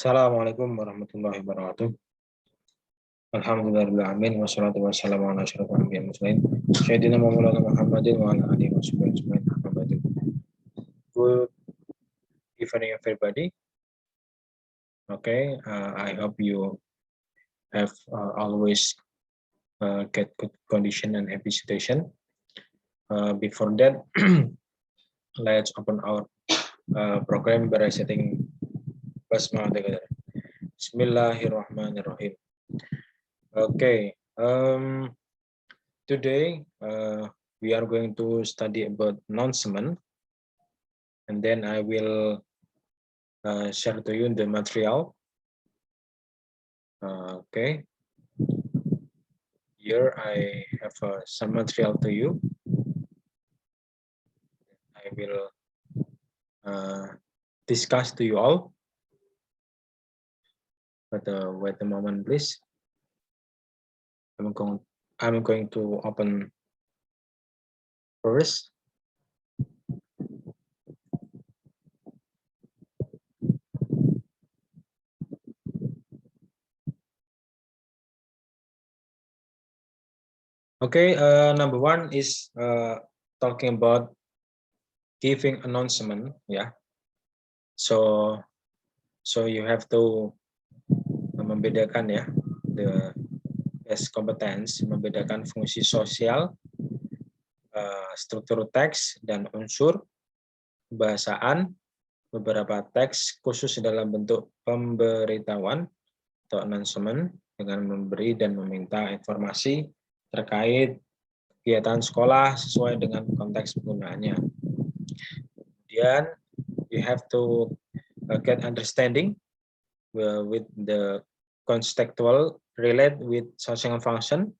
Assalamualaikum warahmatullahi wabarakatuh. Alhamdulillahirrahmanirrahim. Wassalatu wassalamu ala asyrafil anbiya'i wal mursalin. Sayyidina Maulana Muhammadin wa ala alihi washabihi ajmain. Amma ba'du. Good evening, everybody. Okay, I hope you have always get good condition and happy situation. Before that, let's open our program by reciting basmalah together. Bismillahirrahmanirrahim. Okay, today we are going to study about announcement, and then I will share to you the material. Okay, here I have some material to you. I will discuss to you all. But wait a moment, please. I'm going to open first. Okay, number one is talking about giving announcement. Yeah. So you have to membedakan ya, the best competence, membedakan fungsi sosial, struktur teks dan unsur kebahasaan, beberapa teks khusus dalam bentuk pemberitahuan atau announcement dengan memberi dan meminta informasi terkait kegiatan sekolah sesuai dengan konteks penggunaannya. Kemudian you have to get understanding with the contextual relate with social function,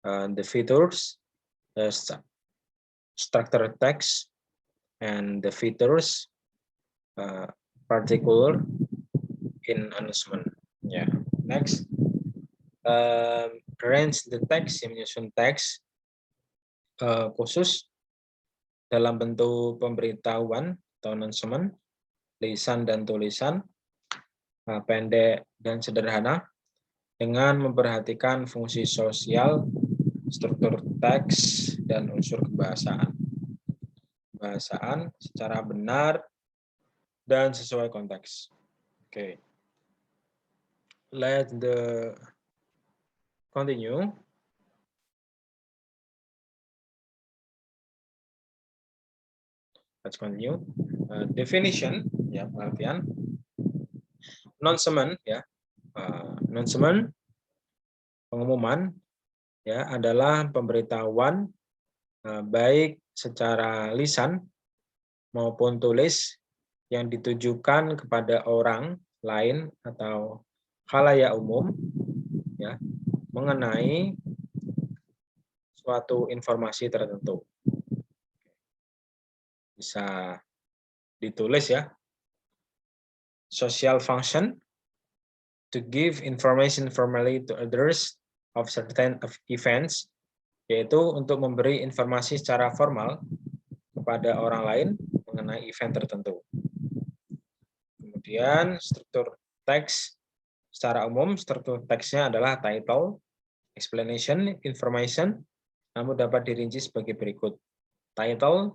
the features, the structure text, and the features particular in announcement. Yeah. Next, arrange the text, menyusun teks khusus dalam bentuk pemberitahuan atau announcement, lisan dan tulisan, pendek dan sederhana, dengan memperhatikan fungsi sosial, struktur teks, dan unsur kebahasaan. Kebahasaan secara benar dan sesuai konteks. Okay. Let the continue. Let's continue. Definition, ya, pengertian. Announcement, ya. Announcement, pengumuman, ya, adalah pemberitahuan baik secara lisan maupun tulis yang ditujukan kepada orang lain atau khalayak umum, ya, mengenai suatu informasi tertentu. Bisa ditulis ya. Social function, to give information formally to others of certain events, yaitu untuk memberi informasi secara formal kepada orang lain mengenai event tertentu. Kemudian struktur teks secara umum, struktur teksnya adalah title, explanation, information, namun dapat dirinci sebagai berikut. Title,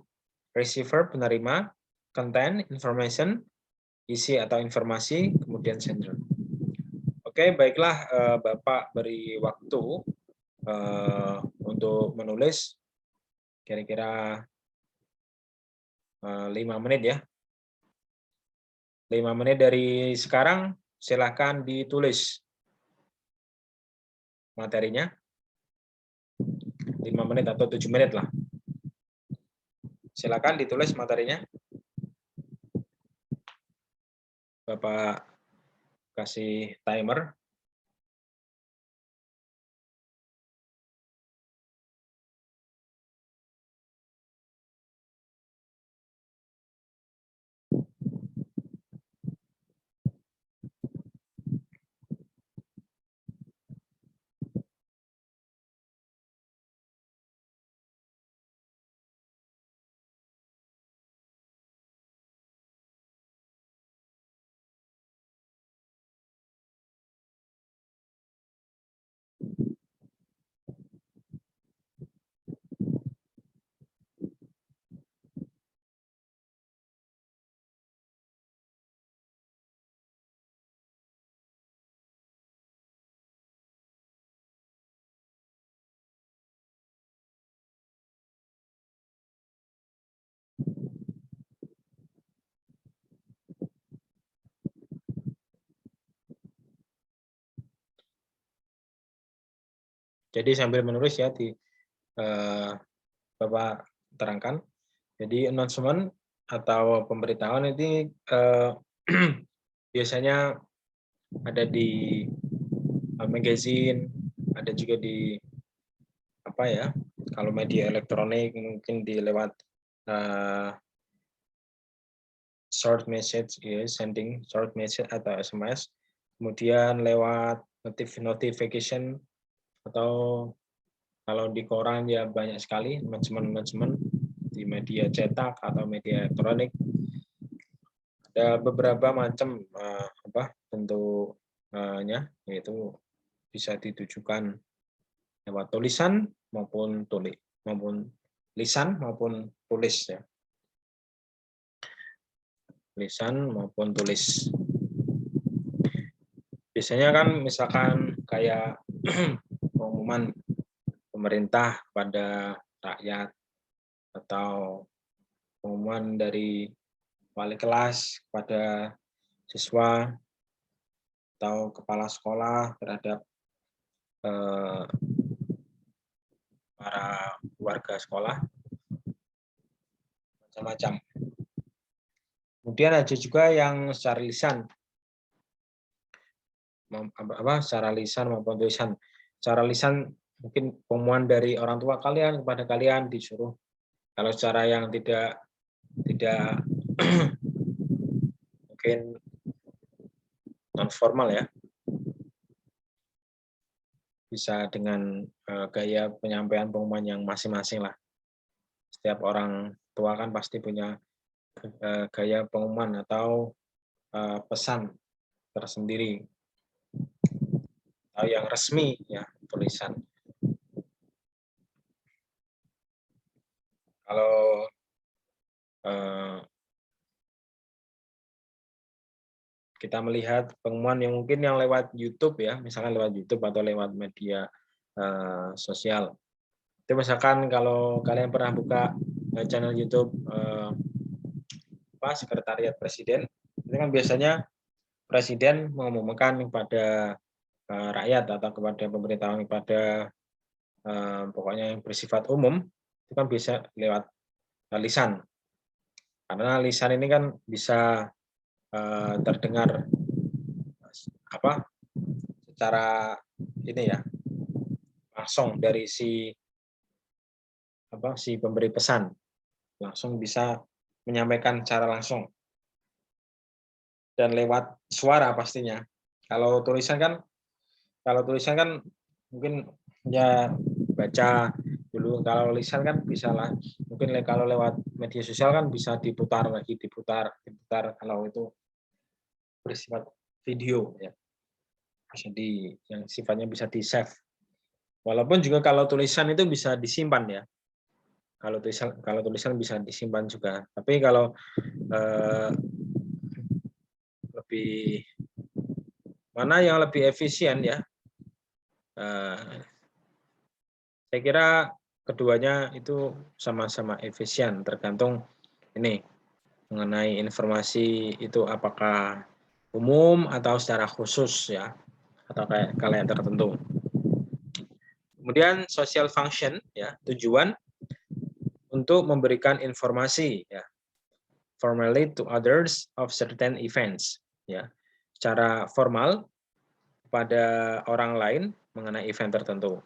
receiver, penerima, content, information, isi atau informasi, kemudian sender. Oke, baiklah, Bapak beri waktu untuk menulis kira-kira 5 menit ya. 5 menit dari sekarang, silakan ditulis materinya. 5 menit atau 7 menit lah. Silakan ditulis materinya. Bapak kasih timer. Jadi sambil menulis ya Bapak terangkan. Jadi announcement atau pemberitahuan ini biasanya ada di magazine, ada juga di apa ya? Kalau media elektronik mungkin di lewat short message, ya, sending short message atau SMS, kemudian lewat notification atau kalau di koran ya banyak sekali manajemen di media cetak atau media elektronik. Ada beberapa macam bentuknya, yaitu bisa ditujukan lewat tulisan maupun lisan maupun tulis ya. Lisan maupun tulis. Biasanya kan misalkan kayak pengumuman pemerintah pada rakyat atau pengumuman dari wali kelas kepada siswa atau kepala sekolah terhadap para warga sekolah, macam-macam. Kemudian ada juga yang secara lisan, secara lisan maupun tulisan. Secara lisan mungkin pengumuman dari orang tua kalian kepada kalian disuruh. Kalau secara yang tidak mungkin non formal ya, bisa dengan gaya penyampaian pengumuman yang masing-masing lah. Setiap orang tua kan pasti punya gaya pengumuman atau pesan tersendiri atau yang resmi ya, tulisan. Kalau kita melihat pengumuman yang mungkin yang lewat YouTube ya, misalkan lewat YouTube atau lewat media sosial. Itu misalkan kalau kalian pernah buka channel YouTube Sekretariat Presiden, itu kan biasanya Presiden mengumumkan kepada rakyat atau kepada pemerintahan, kepada pokoknya yang bersifat umum, itu kan bisa lewat lisan. Karena lisan ini kan bisa terdengar secara ini ya, langsung dari si pemberi pesan, langsung bisa menyampaikan secara langsung dan lewat suara pastinya. Kalau tulisan kan mungkin ya baca dulu. Kalau lisan kan bisa lah, mungkin kalau lewat media sosial kan bisa diputar lagi, diputar. Kalau itu bersifat video ya, bisa yang sifatnya bisa di save. Walaupun juga kalau tulisan itu bisa disimpan ya. Kalau tulisan bisa disimpan juga. Tapi kalau lebih mana yang lebih efisien ya? Saya kira keduanya itu sama-sama efisien, tergantung ini mengenai informasi itu apakah umum atau secara khusus ya, atau kayak kalian tertentu. Kemudian social function ya, tujuan untuk memberikan informasi ya, formally to others of certain events ya, secara formal kepada orang lain mengenai event tertentu.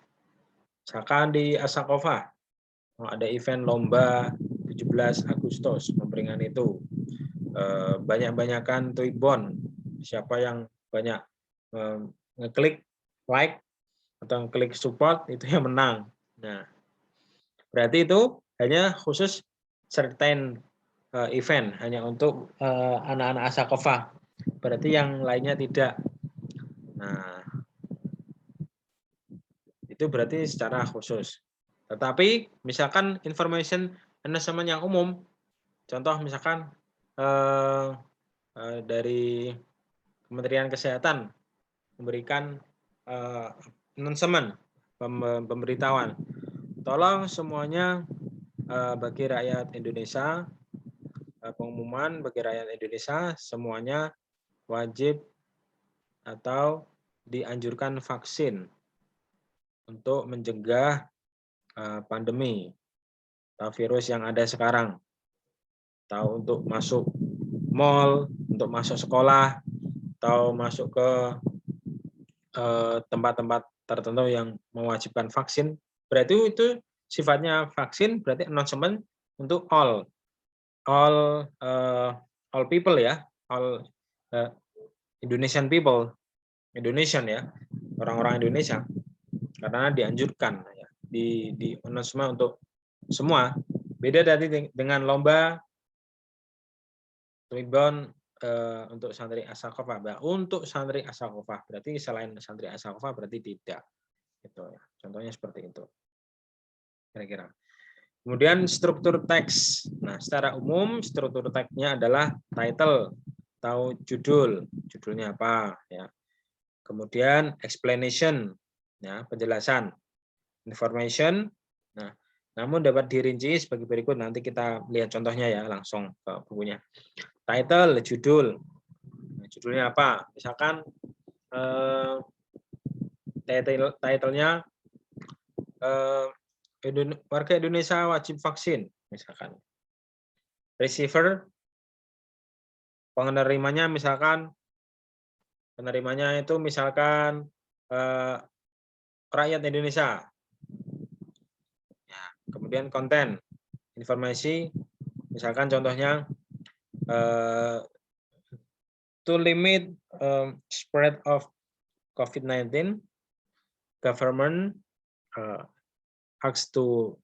Misalkan di Asakova ada event lomba 17 Agustus memperingati itu, banyak-banyakan tweetbon, siapa yang banyak ngeklik like atau klik support itu yang menang. Nah, berarti itu hanya khusus certain event, hanya untuk anak-anak Asakova. Berarti yang lainnya tidak. Nah, itu berarti secara khusus. Tetapi misalkan information announcement yang umum, contoh misalkan dari Kementerian Kesehatan memberikan announcement, pemberitahuan, tolong semuanya bagi rakyat Indonesia, pengumuman bagi rakyat Indonesia semuanya wajib atau dianjurkan vaksin untuk mencegah pandemi atau virus yang ada sekarang, atau untuk masuk mall, untuk masuk sekolah, atau masuk ke tempat-tempat tertentu yang mewajibkan vaksin. Berarti itu sifatnya vaksin, berarti announcement untuk all people ya, all Indonesian people, Indonesian ya, orang-orang Indonesia, karena dianjurkan ya, di announcement untuk semua. Beda tadi dengan lomba rebound untuk santri Asakofah. Nah, untuk santri Asakofah berarti selain santri Asakofah berarti tidak. Gitu ya. Contohnya seperti itu. Kira-kira. Kemudian struktur teks. Nah, secara umum struktur teksnya adalah title atau judul. Judulnya apa ya. Kemudian explanation ya, penjelasan. Information. Nah, namun dapat dirinci sebagai berikut. Nanti kita lihat contohnya ya, langsung ke bukunya. Title, judul. Nah, judulnya apa? Misalkan title-nya warga Indonesia wajib vaksin, misalkan. Receiver, penerimanya misalkan, penerimanya itu misalkan rakyat Indonesia. Ya, kemudian konten, informasi, misalkan contohnya to limit spread of COVID-19, government asks to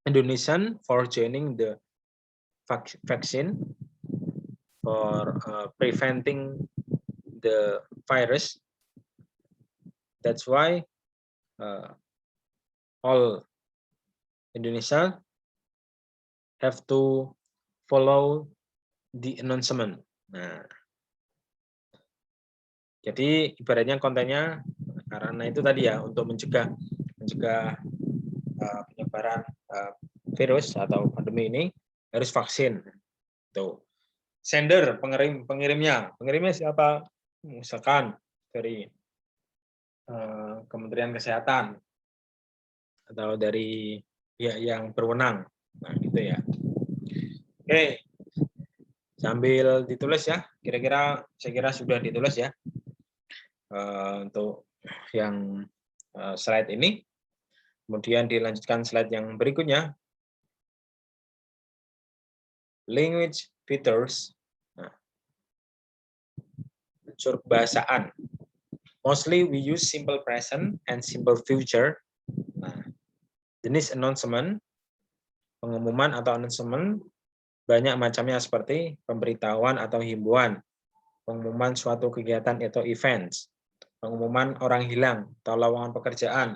Indonesian for joining the vaccine for preventing the virus. That's why all Indonesia have to follow the announcement. Nah, jadi ibaratnya kontennya karena itu tadi ya, untuk mencegah penyebaran virus atau pandemi ini harus vaksin. Tuh. Sender, pengirimnya siapa? Misalkan dari Kementerian Kesehatan atau dari pihak yang berwenang. Nah, gitu ya. Oke. Sambil ditulis ya. Saya kira sudah ditulis ya. Untuk yang slide ini. Kemudian dilanjutkan slide yang berikutnya. Language features. Nah, unsur kebahasaan. Mostly we use simple present and simple future. Nah, jenis announcement, pengumuman atau announcement, banyak macamnya seperti pemberitahuan atau himbauan, pengumuman suatu kegiatan atau events, pengumuman orang hilang atau lowongan pekerjaan,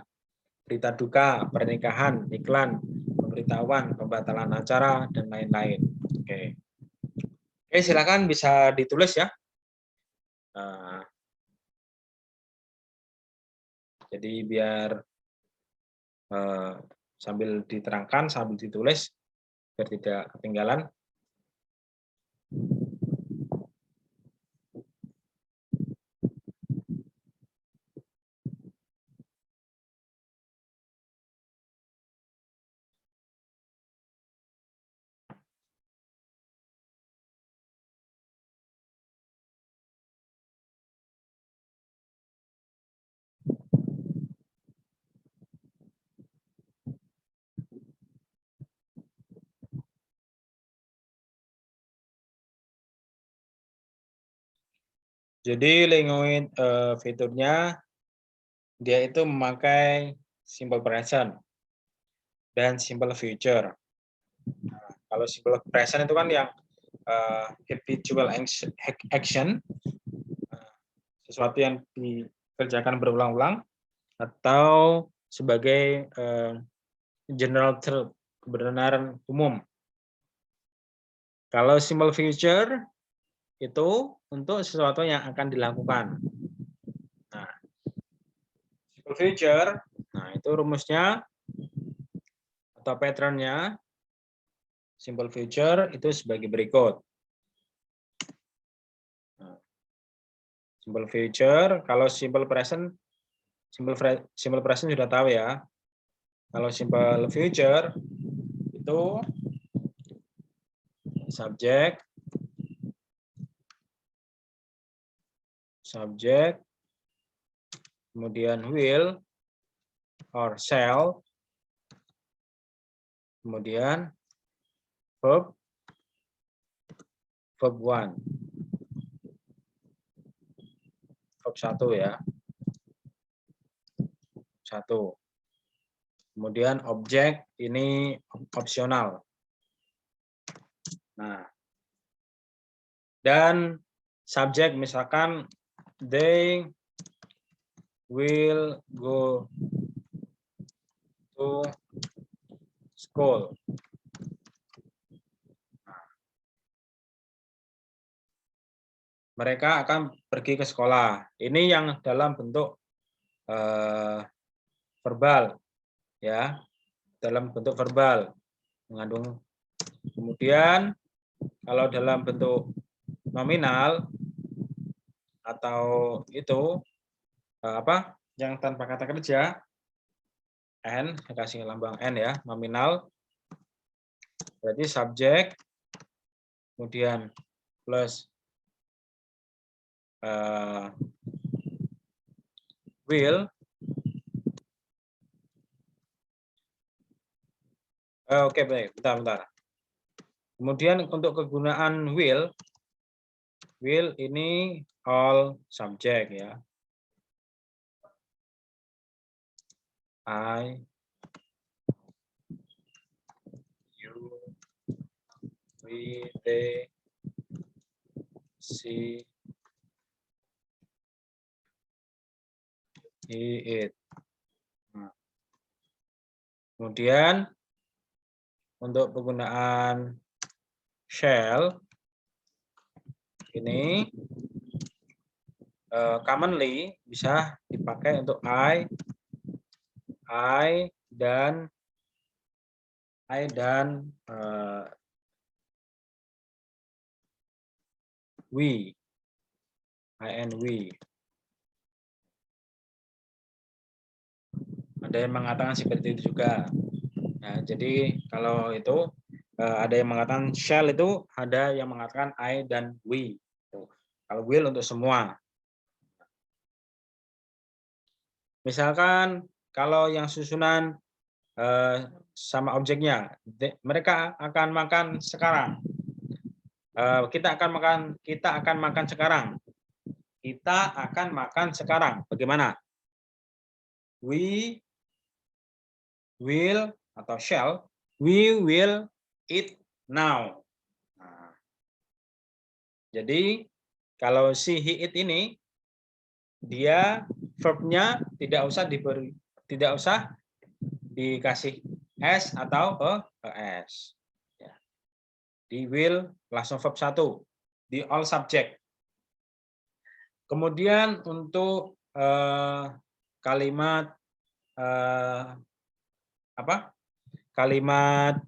berita duka, pernikahan, iklan, pemberitahuan, pembatalan acara, dan lain-lain. Oke, silakan bisa ditulis ya. Jadi biar sambil diterangkan, sambil ditulis, biar tidak ketinggalan. Jadi language fiturnya dia itu memakai simple present dan simple future. Nah, kalau simple present itu kan yang habitual action, sesuatu yang dikerjakan berulang-ulang, atau sebagai general truth, kebenaran umum. Kalau simple future itu untuk sesuatu yang akan dilakukan. Nah, simple future, nah itu rumusnya atau patternnya simple future itu sebagai berikut. Nah, simple future, kalau simple present Simple present sudah tahu ya. Kalau simple future itu subject, kemudian will or shall, kemudian verb 1, verb 1 ya. 1. Kemudian objek ini opsional. Nah, dan subjek misalkan they will go to school. Mereka akan pergi ke sekolah. Ini yang dalam bentuk verbal, ya, dalam bentuk verbal mengandung. Kemudian kalau dalam bentuk nominal atau itu apa yang tanpa kata kerja, n, saya kasih lambang n ya, nominal, berarti subjek kemudian plus will. Oke, baik, bentar. Kemudian untuk kegunaan will ini all subject ya. I, you, we, they, she, he, it. Nah. Kemudian untuk penggunaan shall ini commonly bisa dipakai untuk I dan we, I and we. Ada yang mengatakan seperti itu juga. Nah, jadi kalau itu ada yang mengatakan shall, itu ada yang mengatakan I dan we. Kalau will untuk semua. Misalkan kalau yang susunan sama objeknya, mereka akan makan sekarang. Kita akan makan sekarang. Kita akan makan sekarang. Bagaimana? We will atau shall, we will eat now. Nah, jadi kalau si he it ini dia verbnya tidak usah dikasih s atau es. Ya. Di will langsung verb 1, di all subject. Kemudian untuk kalimat kalimat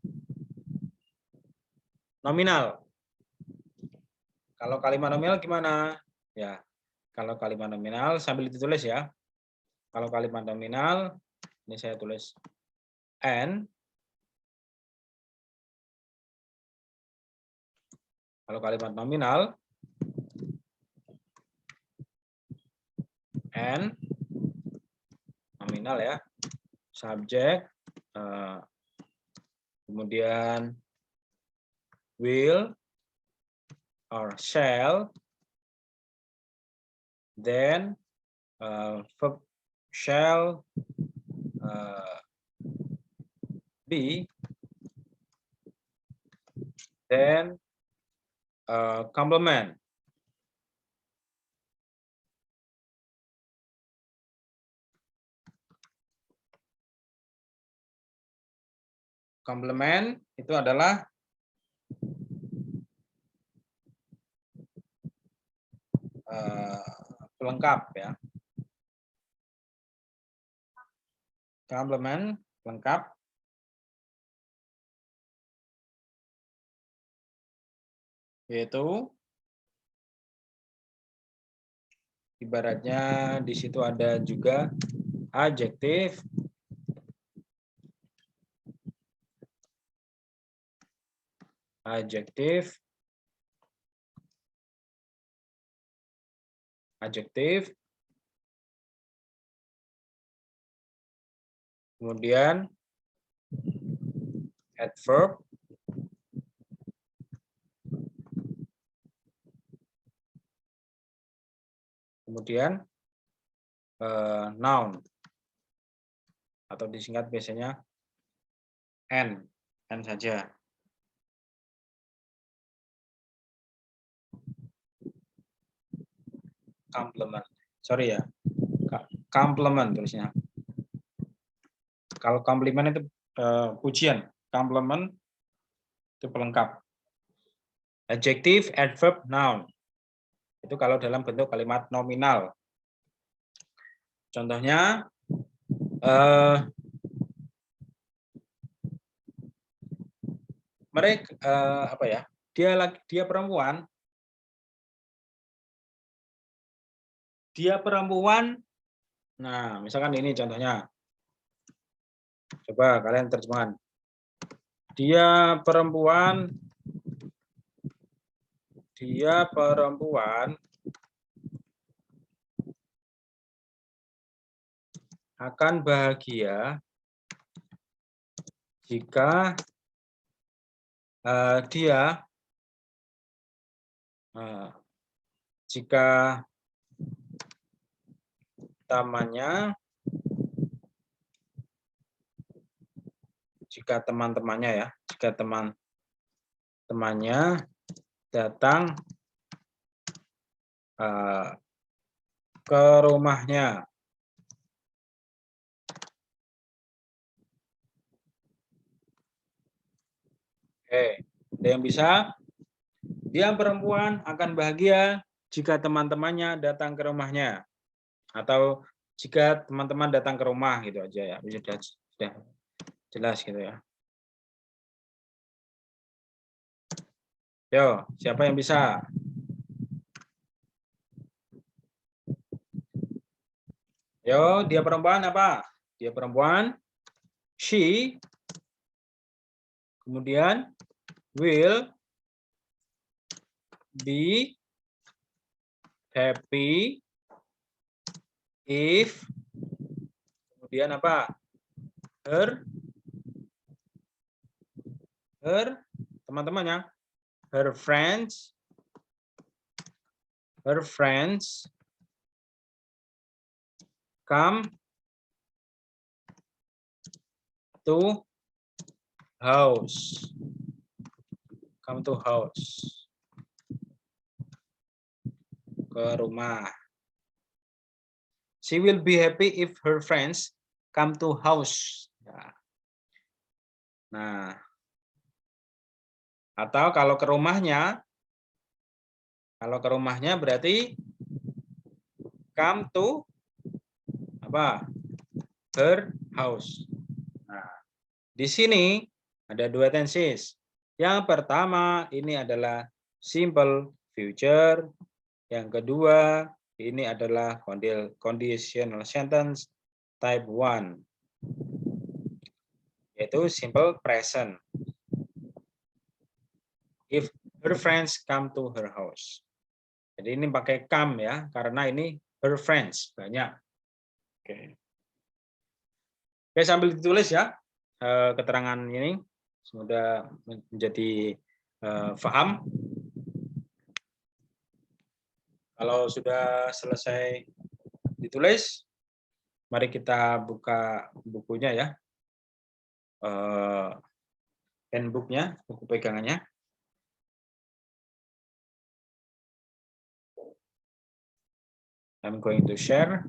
nominal. Kalau kalimat nominal gimana? Ya, kalau kalimat nominal sambil ditulis ya. Kalau kalimat nominal ini saya tulis n. Kalau kalimat nominal n, nominal ya, subjek, kemudian will or shall, then verb shall be, then complement. Complement itu adalah pelengkap ya. Complement, lengkap. Yaitu ibaratnya di situ ada juga Adjective. Adjective. Adjective. Kemudian adverb. Kemudian noun. Atau disingkat biasanya N saja. Complement. Sorry ya. Complement tulisnya. Kalau complement itu pujian. Complement itu pelengkap. Adjective, adverb, noun. Itu kalau dalam bentuk kalimat nominal. Contohnya mereka apa ya? Dia perempuan. Dia perempuan. Nah, misalkan ini contohnya. Coba kalian terjemahkan. Dia perempuan. Dia perempuan akan bahagia jika dia jika teman-temannya ya, jika teman-temannya datang ke rumahnya. Oke, ada yang bisa? Dia perempuan akan bahagia jika teman-temannya datang ke rumahnya. Atau jika teman-teman datang ke rumah gitu aja ya. Sudah jelas gitu ya. Yo, siapa yang bisa? Yo, dia perempuan apa? Dia perempuan. She. Kemudian will be happy if. Kemudian apa? Her teman-temannya. Her friends come to house. Come to house. Ke rumah. She will be happy if her friends come to house. Nah, atau kalau ke rumahnya berarti come to apa? Her house. Nah, di sini ada dua tenses. Yang pertama ini adalah simple future. Yang kedua ini adalah conditional sentence type 1. Yaitu simple present. If her friends come to her house. Jadi ini pakai come ya, karena ini her friends, banyak. Oke. Oke, sambil ditulis ya keterangan ini. Semoga menjadi paham. Kalau sudah selesai ditulis, mari kita buka bukunya ya. Handbooknya, buku pegangannya. I'm going to share.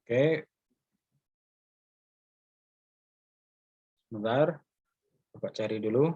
Oke. Sebentar. Coba cari dulu.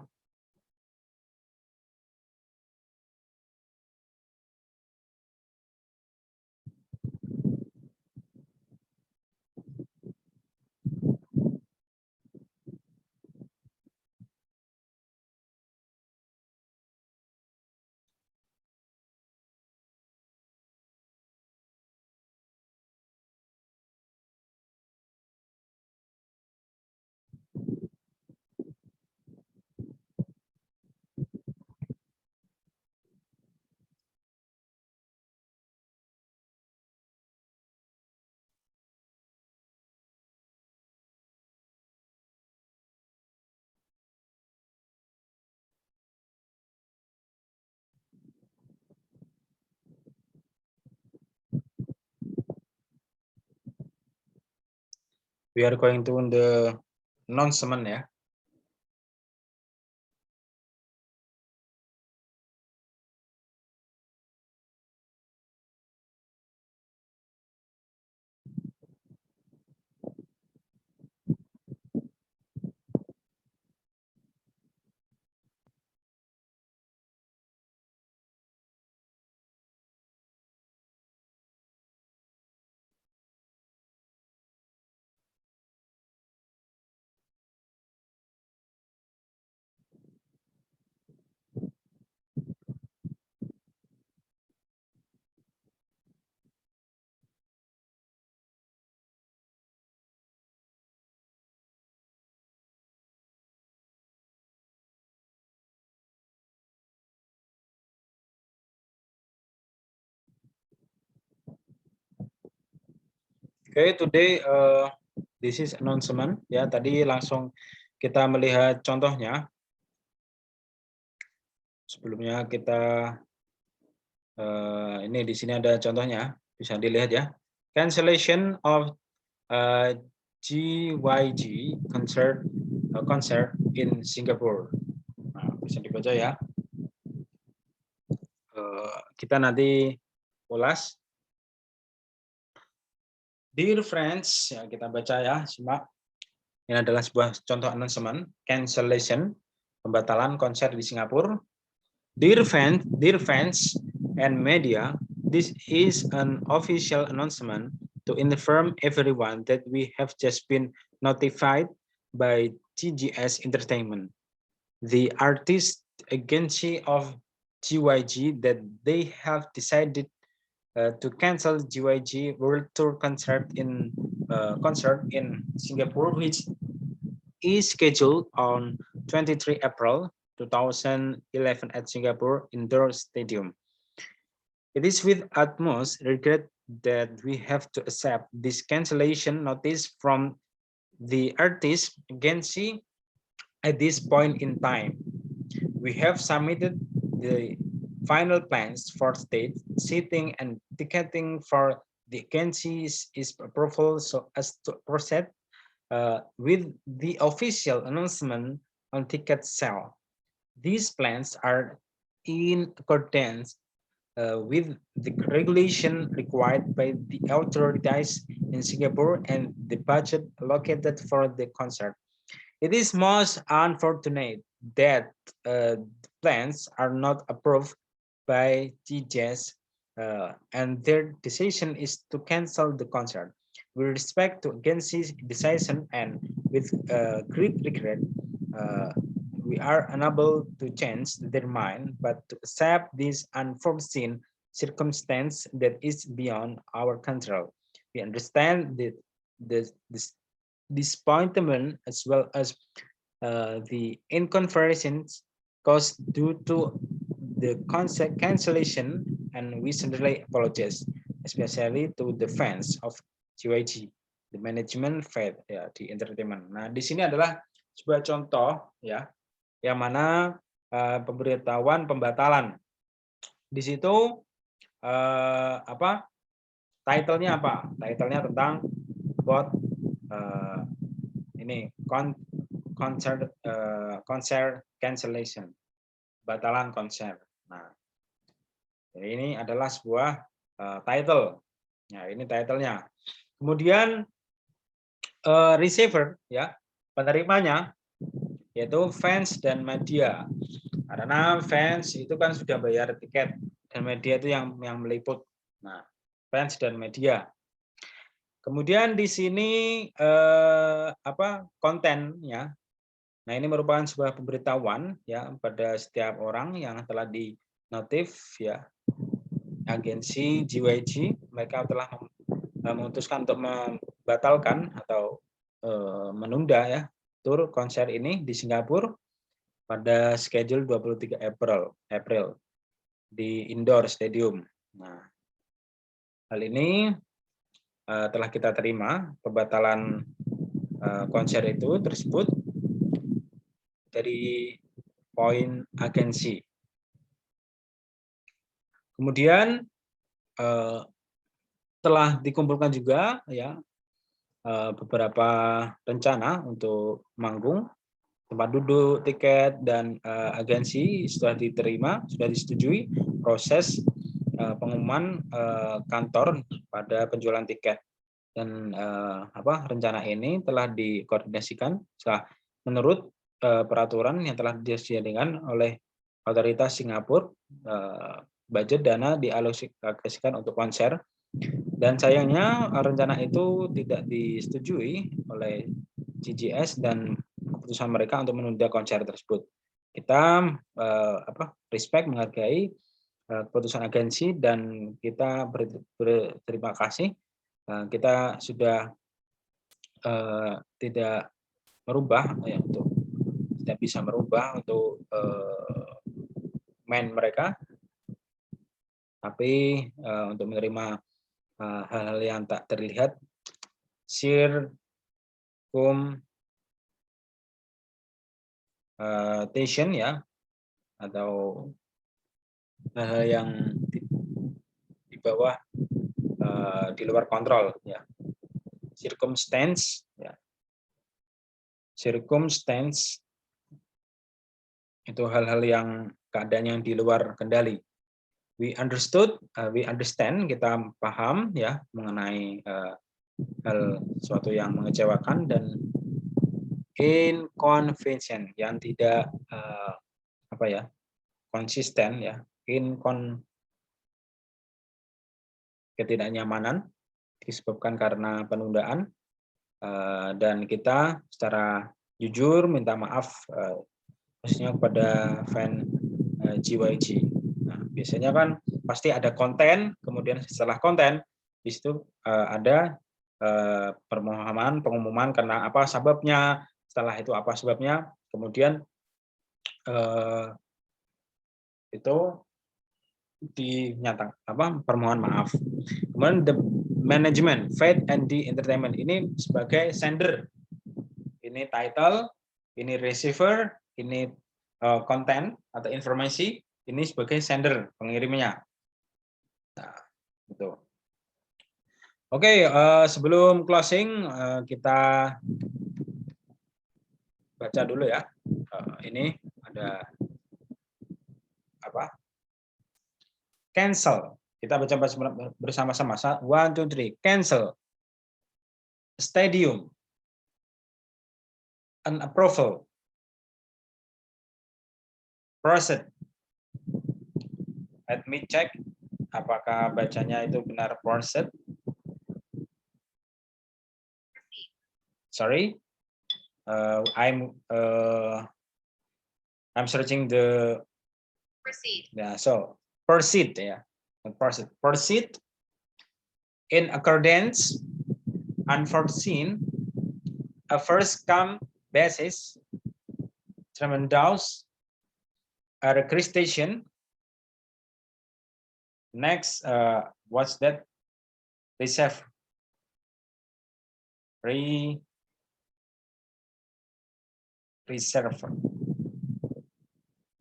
We are going to the announcement ya. Okay, today this is announcement ya. Tadi langsung kita melihat contohnya. Sebelumnya kita ini di sini ada contohnya, bisa dilihat ya. Cancellation of GYG concert in Singapore. Nah, bisa dibaca ya. Kita nanti ulas. Dear friends, ya kita baca ya, simak. Ini adalah sebuah contoh announcement, cancellation, pembatalan konser di Singapura. Dear fans and media, this is an official announcement to inform everyone that we have just been notified by TGS Entertainment, the artist agency of GYG, that they have decided to cancel GYG World Tour concert in Singapore, which is scheduled on 23 April 2011 at Singapore Indoor Stadium. It is with utmost regret that we have to accept this cancellation notice from the artist agency at this point in time. We have submitted the final plans for stage, seating, and ticketing for the agency's approval so as to proceed with the official announcement on ticket sale. These plans are in accordance with the regulation required by the authorities in Singapore and the budget allocated for the concert. It is most unfortunate that plans are not approved by TGS and their decision is to cancel the concert. With respect to agency's decision and with great regret, we are unable to change their mind, but to accept this unforeseen circumstance that is beyond our control. We understand that this disappointment as well as the inconvenience caused due to the cancellation, and we sincerely apologize, especially to the fans of GYG, the management faith ya di entertainment. Nah, di sini adalah sebuah contoh ya, yang mana pemberitahuan pembatalan. Di situ apa? Title-nya apa? Title-nya tentang about ini konser cancellation, batalan konser. Nah, jadi ini adalah sebuah title. Nah, ini title-nya. Kemudian receiver ya, penerimanya yaitu fans dan media. Karena fans itu kan sudah bayar tiket dan media itu yang meliput. Nah, fans dan media. Kemudian di sini konten ya. Nah, ini merupakan sebuah pemberitahuan ya pada setiap orang yang telah dinotif ya agensi GYG. Mereka telah memutuskan untuk membatalkan atau menunda ya tur konser ini di Singapura pada schedule 23 April di Indoor Stadium. Nah, hal ini telah kita terima pembatalan konser itu tersebut dari poin agensi. Kemudian telah dikumpulkan juga ya beberapa rencana untuk manggung, tempat duduk, tiket, dan agensi sudah diterima, sudah disetujui. Proses pengumuman kantor pada penjualan tiket dan rencana ini telah dikoordinasikan menurut peraturan yang telah disediakan oleh otoritas Singapura. Budget dana dialokasikan untuk konser, dan sayangnya rencana itu tidak disetujui oleh CGS dan keputusan mereka untuk menunda konser tersebut. Kita respect, menghargai keputusan agensi, dan kita berterima kasih. Kita sudah tidak merubah tidak bisa merubah untuk main mereka, tapi untuk menerima hal-hal yang tak terlihat, circumcision ya, atau hal-hal yang di bawah, di luar kontrol ya. Circumstance ya. Circumstance itu hal-hal yang keadaan yang di luar kendali. We understand, kita paham ya mengenai hal suatu yang mengecewakan dan inconvenient, yang tidak konsisten ya, ketidaknyamanan disebabkan karena penundaan, dan kita secara jujur minta maaf khususnya kepada fan GYG. Nah, biasanya kan pasti ada konten, kemudian setelah konten di situ ada permohonan pengumuman karena apa sebabnya, setelah itu apa sebabnya, kemudian itu dinyatakan permohonan maaf. Kemudian the management, Faith and the Entertainment ini sebagai sender, ini title, ini receiver, ini konten atau informasi, ini sebagai sender, pengirimnya. Nah, gitu. Oke, sebelum closing kita baca dulu ya. Ini ada apa? Cancel. Kita baca bersama-sama. 1, 2, 3. Cancel. Stadium. An approval. Proceed. Let me check apakah bacanya itu benar proceed. Sorry. I'm searching the proceed. Yeah, so proceed ya. Proceed in accordance unforeseen a first come basis tremendous a registration. Next, what's that? Reserve. Reserve.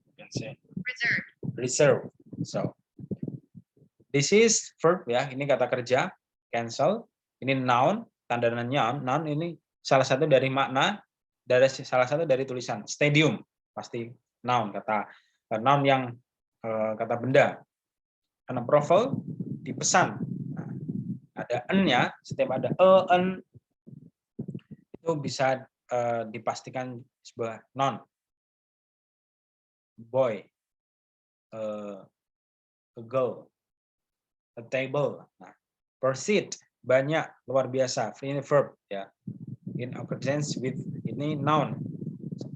You can say reserve. So this is verb ya, ini kata kerja, cancel. Ini noun, tanda noun. Noun ini salah satu dari makna, salah satu dari tulisan. Stadium pasti noun, kata noun yang kata benda. An approval, dipesan. Nah, ada en-nya, setiap ada en itu bisa dipastikan sebuah noun. Boy, a girl, a table. Nah, proceed, banyak, luar biasa. Ini verb ya. In accordance with, ini noun.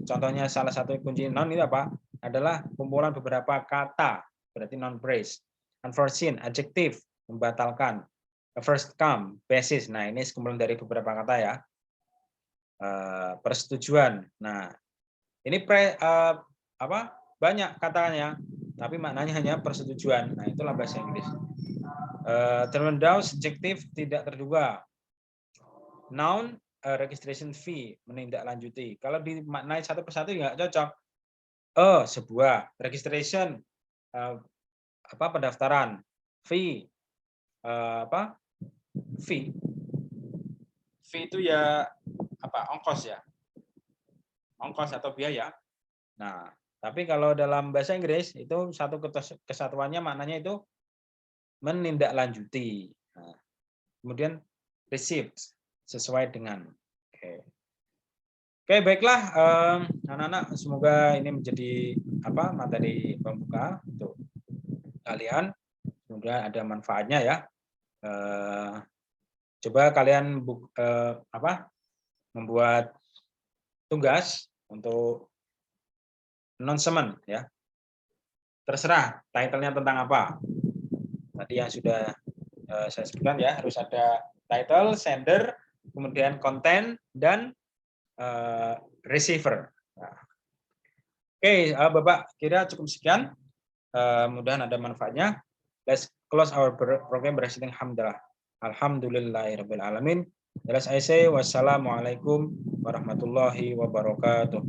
Contohnya salah satu kunci noun itu apa? Adalah kumpulan beberapa kata, berarti noun phrase. Unforeseen, adjektif, membatalkan. First come, basis. Nah, ini sekumpulan dari beberapa kata ya. Persetujuan. Nah, ini banyak katanya, tapi maknanya hanya persetujuan. Nah, itulah bahasa Inggris. Tremendous, subjektif, tidak terduga. Noun, registration fee, menindaklanjuti. Kalau dimaknai satu persatu nggak cocok. Sebuah registration, pendaftaran. Fee, fee fee itu ya apa? Ongkos ya. Ongkos atau biaya. Nah, tapi kalau dalam bahasa Inggris itu satu kesatuannya maknanya itu menindaklanjuti. Nah, kemudian received sesuai dengan. Oke. Oke, baiklah anak-anak, semoga ini menjadi materi pembuka untuk kalian. Semoga ada manfaatnya ya. Coba kalian membuat tugas untuk announcement ya. Terserah title-nya tentang apa. Tadi yang sudah saya sebutkan ya, harus ada title, sender, kemudian konten dan receiver. Nah, oke, Bapak kira cukup sekian. Mudah-mudahan ada manfaatnya. Let's close our program by saying alhamdulillah. Alhamdulillahirabbil alamin. Let's I say wassalamualaikum warahmatullahi wabarakatuh.